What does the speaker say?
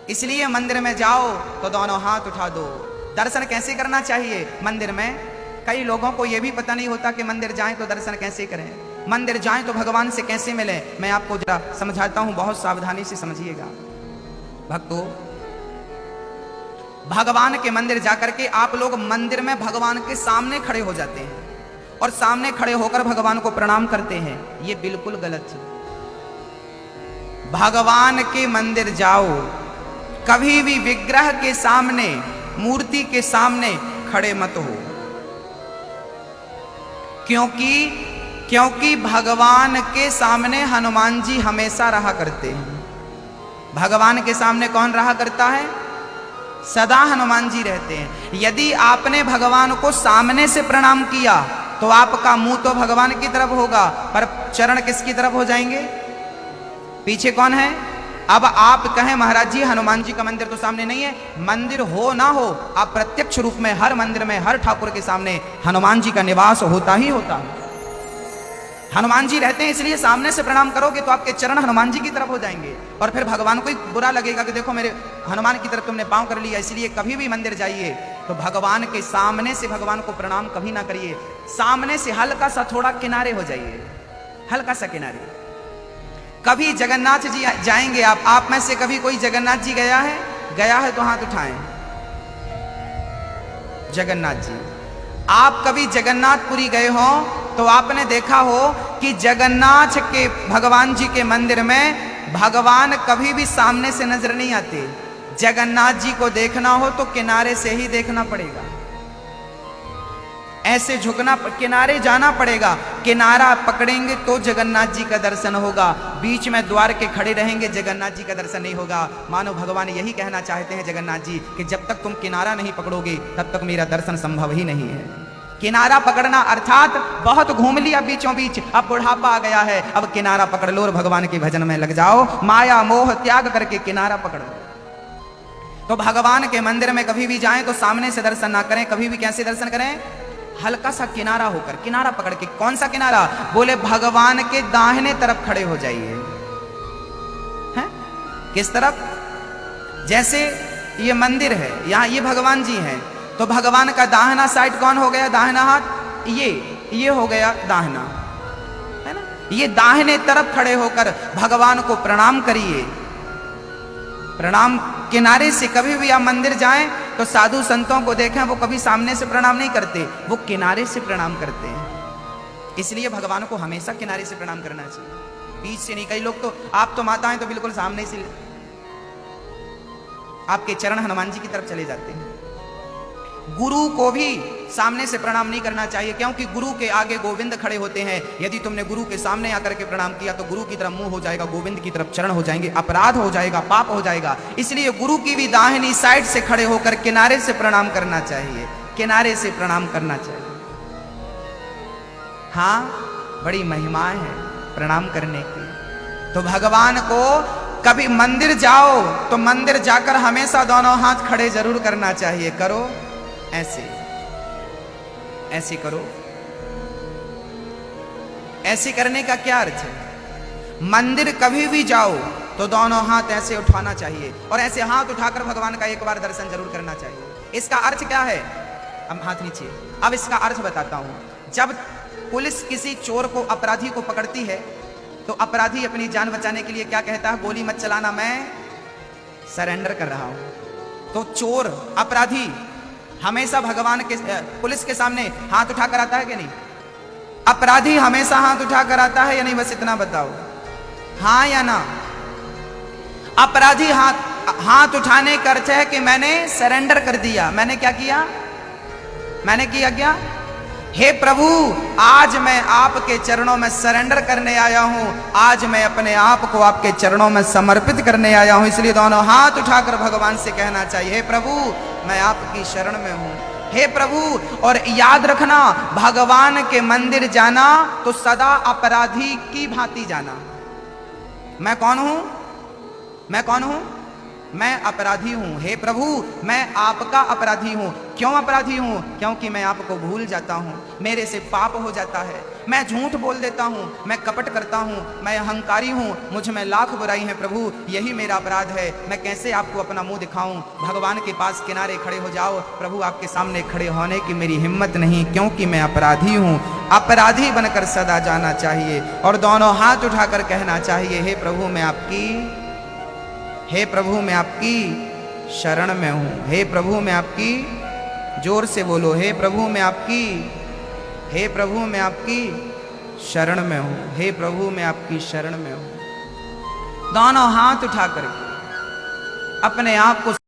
इसलिए मंदिर में जाओ तो दोनों हाथ उठा दो। दर्शन कैसे करना चाहिए मंदिर में? कई लोगों को यह भी पता नहीं होता कि मंदिर जाएं तो दर्शन कैसे करें, मंदिर जाएं तो भगवान से कैसे मिले। मैं आपको जरा समझाता हूं, बहुत सावधानी से समझिएगा। भक्तों, भगवान के मंदिर जाकर के आप लोग मंदिर में भगवान के सामने खड़े हो जाते हैं और सामने खड़े होकर भगवान को प्रणाम करते हैं। ये बिल्कुल गलत है। भगवान के मंदिर जाओ, कभी भी विग्रह के सामने, मूर्ति के सामने खड़े मत हो, क्योंकि भगवान के सामने हनुमान जी हमेशा रहा करते हैं। भगवान के सामने कौन रहा करता है? सदा हनुमान जी रहते हैं। यदि आपने भगवान को सामने से प्रणाम किया तो आपका मुंह तो भगवान की तरफ होगा, पर चरण किसकी तरफ हो जाएंगे? पीछे कौन है? अब आप कहें महाराज जी हनुमान जी का मंदिर तो सामने नहीं है। मंदिर हो ना हो, आप प्रत्यक्ष रूप में हर मंदिर में, हर ठाकुर के सामने हनुमान जी का निवास होता ही होता है। हनुमान जी रहते हैं, इसलिए सामने से प्रणाम करोगे तो आपके चरण हनुमान जी की तरफ हो जाएंगे और फिर भगवान को ही बुरा लगेगा कि देखो मेरे हनुमान की तरफ तुमने पांव कर लिया। इसलिए कभी भी मंदिर जाइए तो भगवान के सामने से भगवान को प्रणाम कभी ना करिए। सामने से हल्का सा थोड़ा किनारे हो जाइए, हल्का सा किनारे। कभी जगन्नाथ जी जाएंगे आप में से कभी कोई जगन्नाथ जी गया है? गया है तो हाथ उठाएं। जगन्नाथ जी, आप कभी जगन्नाथपुरी गए हो तो आपने देखा हो कि जगन्नाथ के भगवान जी के मंदिर में भगवान कभी भी सामने से नजर नहीं आते। जगन्नाथ जी को देखना हो तो किनारे से ही देखना पड़ेगा, ऐसे झुकना, किनारे जाना पड़ेगा। किनारा पकड़ेंगे तो जगन्नाथ जी का दर्शन होगा। बीच में द्वार के खड़े रहेंगे, जगन्नाथ जी का दर्शन नहीं होगा। मानो भगवान यही कहना चाहते हैं जगन्नाथ जी कि जब तक तुम किनारा नहीं पकड़ोगे तब तक मेरा दर्शन संभव ही नहीं है। किनारा पकड़ना अर्थात बहुत घूम लिया बीचों बीच, अब बुढ़ापा आ गया है, अब किनारा पकड़ लो और भगवान के भजन में लग जाओ। माया मोह त्याग करके किनारा पकड़ लो। तो भगवान के मंदिर में कभी भी जाएं तो सामने से दर्शन ना करें, कभी भी कैसे दर्शन करें? हल्का सा किनारा होकर, किनारा पकड़ के। कौन सा किनारा? बोले भगवान के दाहिने तरफ खड़े हो जाइए। हैं? किस तरफ? जैसे ये मंदिर है, यहां ये भगवान जी हैं, तो भगवान का दाहिना साइड कौन हो गया? दाहिना हाथ ये हो गया दाहिना, है ना? ये दाहिने तरफ खड़े होकर भगवान को प्रणाम करिए। प्रणाम किनारे से। कभी भी आप मंदिर जाएं तो साधु संतों को देखें, वो कभी सामने से प्रणाम नहीं करते, वो किनारे से प्रणाम करते हैं। इसलिए भगवान को हमेशा किनारे से प्रणाम करना चाहिए, बीच से नहीं। कई लोग तो, आप तो माता हैं तो बिल्कुल सामने से आपके चरण हनुमान जी की तरफ चले जाते हैं। गुरु को भी सामने से प्रणाम नहीं करना चाहिए, क्योंकि गुरु के आगे गोविंद खड़े होते हैं। यदि तुमने गुरु के सामने आकर के प्रणाम किया तो गुरु की तरफ मुंह हो जाएगा, गोविंद की तरफ चरण हो जाएंगे, अपराध हो जाएगा, पाप हो जाएगा। इसलिए गुरु की भी दाहिनी साइड से खड़े होकर किनारे से प्रणाम करना चाहिए, किनारे से प्रणाम करना चाहिए। हाँ, बड़ी महिमा है प्रणाम करने की। तो भगवान को कभी मंदिर जाओ तो मंदिर जाकर हमेशा दोनों हाथ खड़े जरूर करना चाहिए। करो ऐसे, ऐसे करो। ऐसे करने का क्या अर्थ है? मंदिर कभी भी जाओ तो दोनों हाथ ऐसे उठाना चाहिए और ऐसे हाथ उठाकर भगवान का एक बार दर्शन जरूर करना चाहिए। इसका अर्थ क्या है? अब हाथ नीचे। अब इसका अर्थ बताता हूं। जब पुलिस किसी चोर को, अपराधी को पकड़ती है तो अपराधी अपनी जान बचाने के लिए क्या कहता है? गोली मत चलाना, मैं सरेंडर कर रहा हूं। तो चोर, अपराधी हमेशा भगवान के, पुलिस के सामने हाथ उठाकर आता है कि नहीं? अपराधी हमेशा हाथ उठाकर आता है या नहीं? बस इतना बताओ, हाँ या ना? अपराधी हाथ उठाने का अर्थ है कि मैंने सरेंडर कर दिया। मैंने क्या किया? मैंने किया क्या? हे प्रभु, आज मैं आपके चरणों में सरेंडर करने आया हूं, आज मैं अपने आप को आपके चरणों में समर्पित करने आया हूं। इसलिए दोनों हाथ उठाकर भगवान से कहना चाहिए, हे प्रभु मैं आपकी शरण में हूं, हे प्रभु। और याद रखना, भगवान के मंदिर जाना तो सदा अपराधी की भांति जाना। मैं कौन हूं? मैं कौन हूं? मैं अपराधी हूँ। हे प्रभु, मैं आपका अपराधी हूँ। क्यों अपराधी हूँ? क्योंकि मैं आपको भूल जाता हूँ, मेरे से पाप हो जाता है, मैं झूठ बोल देता हूँ, मैं कपट करता हूँ, मैं अहंकारी हूँ, मुझ में लाख बुराई है प्रभु, यही मेरा अपराध है। मैं कैसे आपको अपना मुंह दिखाऊं? भगवान के पास किनारे खड़े हो जाओ। प्रभु आपके सामने खड़े होने की मेरी हिम्मत नहीं, क्योंकि मैं अपराधी हूँ। अपराधी बनकर सदा जाना चाहिए और दोनों हाथ उठाकर कहना चाहिए, हे प्रभु मैं आपकी, हे प्रभु मैं आपकी शरण में हूं। हे प्रभु मैं आपकी, जोर से बोलो, हे प्रभु मैं आपकी, हे प्रभु मैं आपकी शरण में हूं। हे प्रभु मैं आपकी शरण में हूं। दोनों हाथ उठा करके अपने आप को